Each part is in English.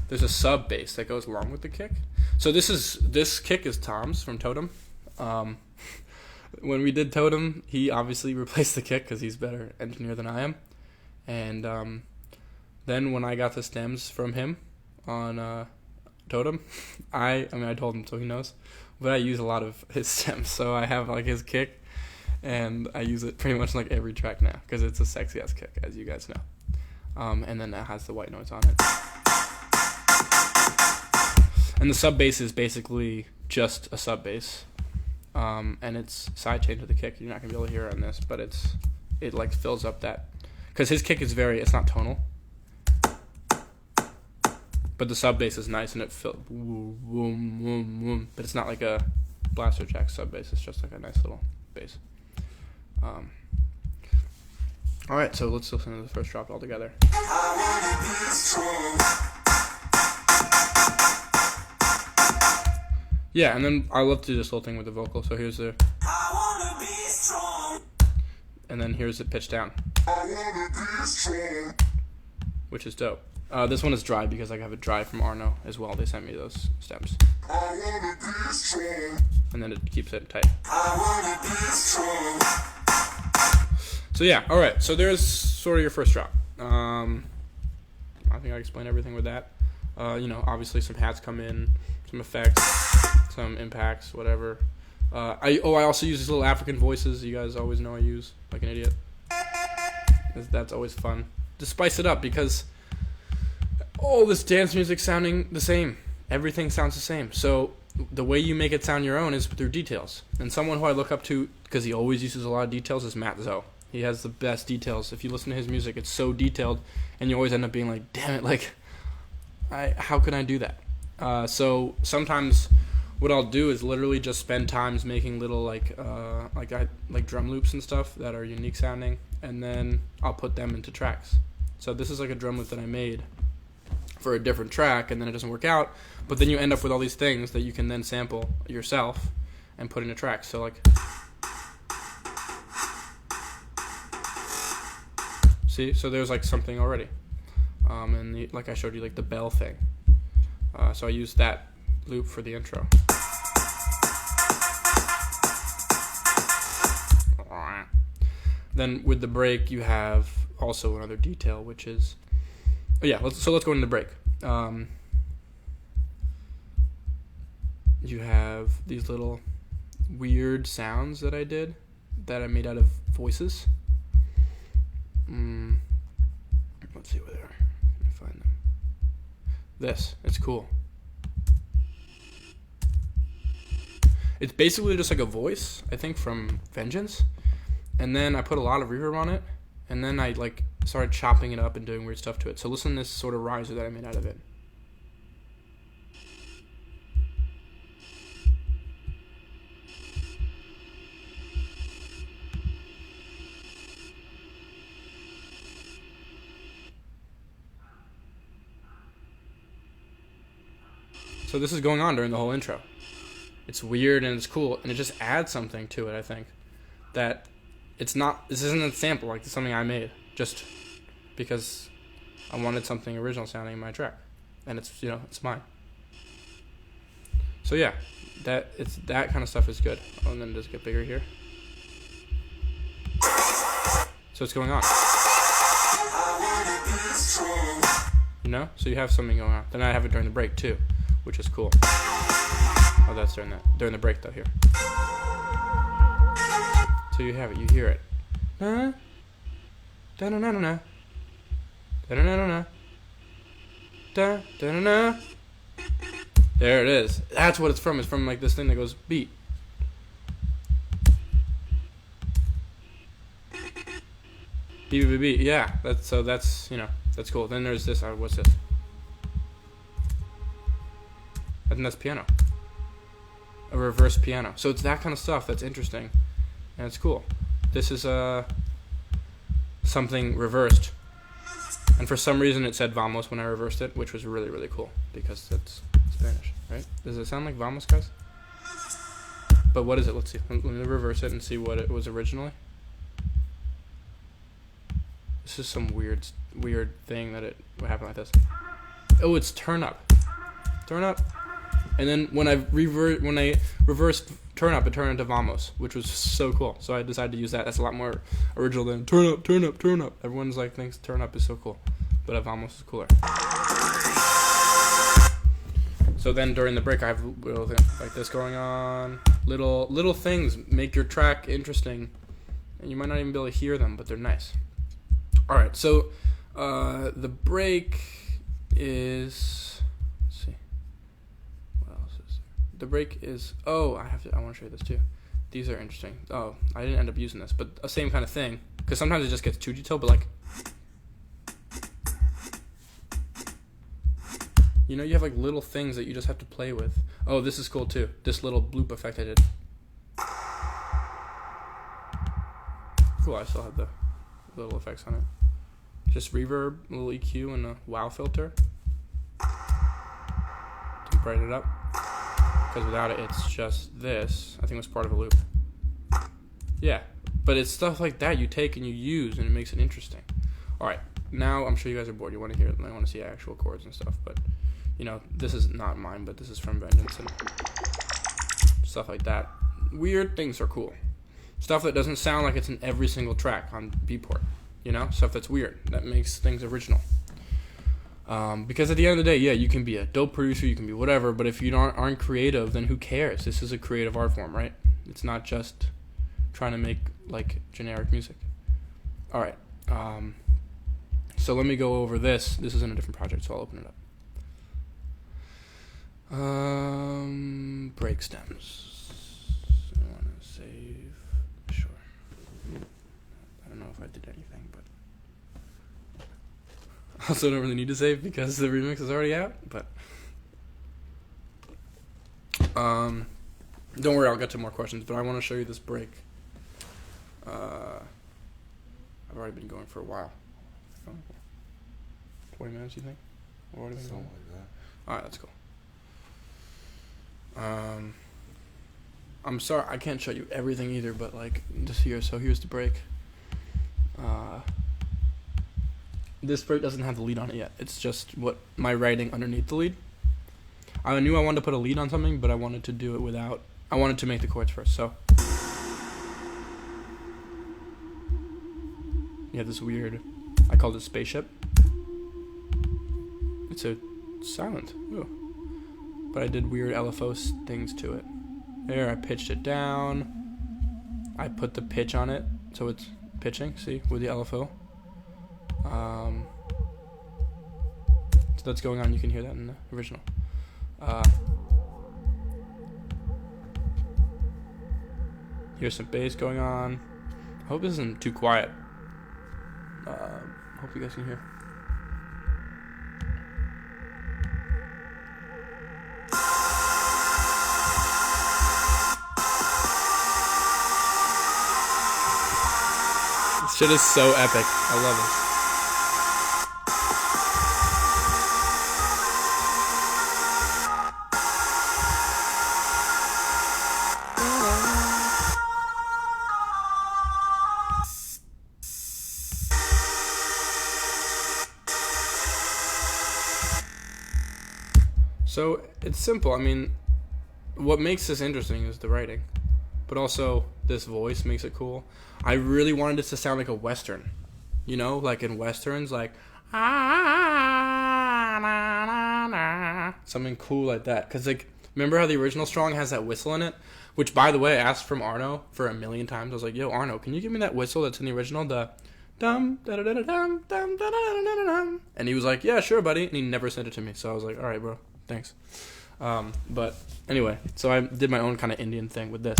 there's a sub bass that goes along with the kick. So this kick is Tom's from Totem. When we did Totem, he obviously replaced the kick because he's a better engineer than I am. And then when I got the stems from him on Totem, I told him so he knows, but I use a lot of his stems. So I have like his kick, and I use it pretty much like every track now because it's a sexy ass kick, as you guys know. And then it has the white noise on it. And the sub bass is basically just a sub bass. And it's sidechain to the kick. You're not gonna be able to hear it on this, but it like fills up that, because his kick is it's not tonal, but the sub bass is nice and it boom, boom, boom, but it's not like a blaster jack sub bass. It's just like a nice little bass. All right, so let's listen to the first drop all together. Yeah, and then I love to do this little thing with the vocal. So here's the, and then here's it pitched down, which is dope. This one is dry because I have a dry from Arno as well. They sent me those stems, and then it keeps it tight. So yeah, all right. So there's sort of your first drop. I think I explained everything with that. Obviously some hats come in, some effects, some impacts, whatever. I also use these little African voices you guys always know I use like an idiot. That's always fun to spice it up because all this dance music sounding the same. Everything sounds the same. So the way you make it sound your own is through details. And someone who I look up to because he always uses a lot of details is Matt Zoe. He has the best details. If you listen to his music, it's so detailed, and you always end up being like, damn it, like, how can I do that? So sometimes what I'll do is literally just spend times making little like drum loops and stuff that are unique sounding, and then I'll put them into tracks. So this is like a drum loop that I made for a different track, and then it doesn't work out, but then you end up with all these things that you can then sample yourself and put in a track. So like, see, so there's like something already, and like I showed you, like the bell thing. So I used that loop for the intro. Then with the break, you have also another detail, which is, let's go into the break. You have these little weird sounds that I did that I made out of voices. Let's see where they are. Let me find them. It's cool. It's basically just like a voice, I think, from Vengeance. And then I put a lot of reverb on it. And then I like started chopping it up and doing weird stuff to it. So listen to this sort of riser that I made out of it. So this is going on during the whole intro. It's weird and it's cool, and it just adds something to it, I think. That this isn't a sample, like something I made, just because I wanted something original sounding in my track. And it's mine. So yeah, that kind of stuff is good. Oh, and then does it get bigger here? So it's going on. So you have something going on. Then I have it during the break too, which is cool. Oh, that's during the break though here. So you have it, you hear it. Da-na-na-na-na. Da-na-na-na-na. Da-da-na-na. There it is. That's what it's from. It's from like this thing that goes beat. Beat, beat, beat. Yeah, that's cool. Then there's this. What's this? I think that's piano. A reverse piano. So it's that kind of stuff that's interesting, and it's cool. This is something reversed, and for some reason it said vamos when I reversed it, which was really, really cool because that's Spanish, right? Does it sound like vamos, guys? But what is it? Let's see. Let me reverse it and see what it was originally. This is some weird thing that what happened like this. Oh, it's turn up. Turn up. And then when I reversed turn up, it turned into vamos, which was so cool. So I decided to use that. That's a lot more original than turn up, turn up, turn up. Everyone's like thinks turn up is so cool, but vamos is cooler. So then during the break, I have little things like this going on. Little things make your track interesting, and you might not even be able to hear them, but they're nice. All right, so the break is. Let's see. What else is there? The break is. Oh, I want to show you this too. These are interesting. Oh, I didn't end up using this, but the same kind of thing. Because sometimes it just gets too detailed, but like. You know, you have like little things that you just have to play with. Oh, this is cool too. This little bloop effect I did. Cool, I still have the little effects on it. Just reverb, a little EQ, and a wow filter to brighten it up. Because without it, it's just this. I think it was part of a loop. Yeah, but it's stuff like that you take and you use, and it makes it interesting. All right, now I'm sure you guys are bored. You want to hear it, and I want to see actual chords and stuff, but. You know, this is not mine, but this is from Vengeance and stuff like that. Weird things are cool. Stuff that doesn't sound like it's in every single track on Beatport. You know, stuff that's weird. That makes things original. Because at the end of the day, yeah, you can be a dope producer, you can be whatever, but if you aren't creative, then who cares? This is a creative art form, right? It's not just trying to make, like, generic music. All right. So let me go over this. This is in a different project, so I'll open it up. Break stems. I want to save. Sure. I don't know if I did anything, but also don't really need to save because the remix is already out. But don't worry, I'll get to more questions. But I want to show you this break. I've already been going for a while. 20 minutes, you think? I've already been going. Like that. All right, that's cool. I'm sorry I can't show you everything either, but like just here. So here's the break. This break doesn't have the lead on it yet. It's just what my writing underneath the lead. I knew I wanted to put a lead on something, but I wanted to do it without. I wanted to make the chords first. So you have this weird. I called it spaceship. It's a silent. Ooh. But I did weird LFO things to it. There, I pitched it down. I put the pitch on it, so it's pitching, see, with the LFO. So that's going on, you can hear that in the original. Here's some bass going on. I hope this isn't too quiet. Hope you guys can hear. Shit is so epic. I love it. So it's simple. I mean, what makes this interesting is the writing, but also this voice makes it cool. I really wanted this to sound like a Western, you know, like in Westerns, like something cool like that. Cause like, remember how the original song has that whistle in it? Which, by the way, I asked from Arno for 1,000,000 times. I was like, "Yo, Arno, can you give me that whistle that's in the original? The dum da da da dum dum da da da da dum." And he was like, "Yeah, sure, buddy." And he never sent it to me. So I was like, "All right, bro, thanks." But anyway, so I did my own kind of Indian thing with this.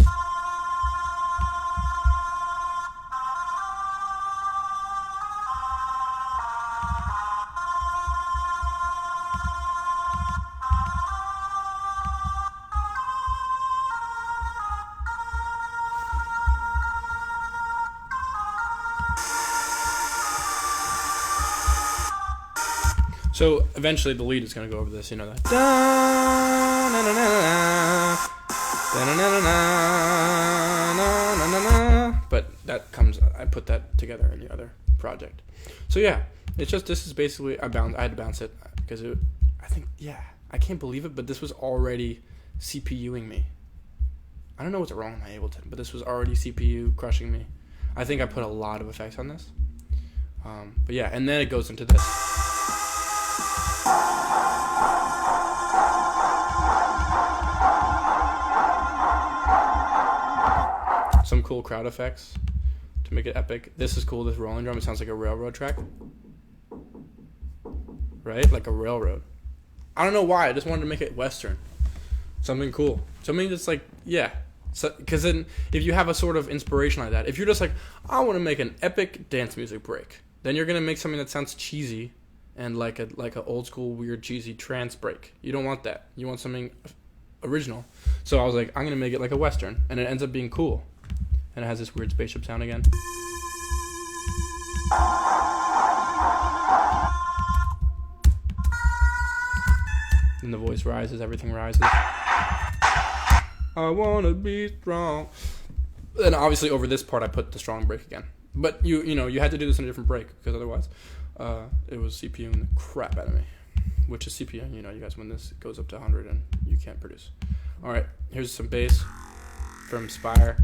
So eventually the lead is going to go over this, you know, that. But that comes, I put that together in the other project. So yeah, it's just, this is basically, I had to bounce it because I think, yeah, I can't believe it, but this was already CPUing me. I don't know what's wrong with my Ableton, but this was already CPU crushing me. I think I put a lot of effects on this. But yeah, and then it goes into this. Some cool crowd effects to make it epic. This is cool, this rolling drum. It sounds like a railroad track. Right? Like a railroad. I don't know why. I just wanted to make it Western. Something cool. Something that's like, yeah. Because then if you have a sort of inspiration like that, if you're just like, I want to make an epic dance music break, then you're going to make something that sounds cheesy and like a old school weird cheesy trance break. You don't want that. You want something original. So I was like, I'm going to make it like a Western. And it ends up being cool. And it has this weird spaceship sound again. And the voice rises, everything rises. I wanna be strong. And obviously over this part I put the strong break again. But you know, you had to do this in a different break because otherwise it was CPUing the crap out of me. Which is CPU, you know, you guys, when this goes up to 100 and you can't produce. Alright, here's some bass from Spire.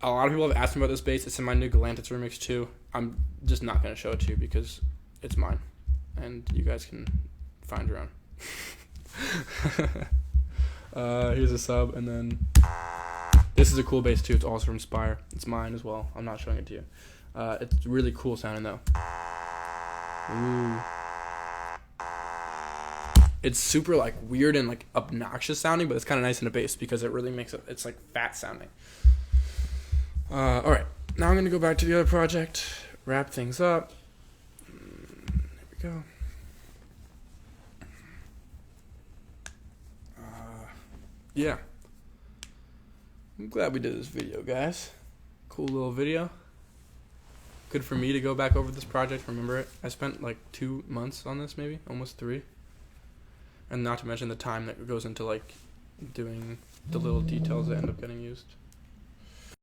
A lot of people have asked me about this bass. It's in my new Galantis remix too. I'm just not going to show it to you because it's mine. And you guys can find your own. Here's a sub, and then this is a cool bass too. It's also from Spire. It's mine as well. I'm not showing it to you. It's really cool sounding though. Ooh. It's super like weird and like obnoxious sounding, but it's kind of nice in the bass because it really makes it. It's like fat sounding. All right, now I'm gonna go back to the other project, wrap things up. There we go. Yeah. I'm glad we did this video, guys. Cool little video. Good for me to go back over this project, remember it. I spent like 2 months on this, maybe, almost 3. And not to mention the time that goes into like doing the little details that end up getting used.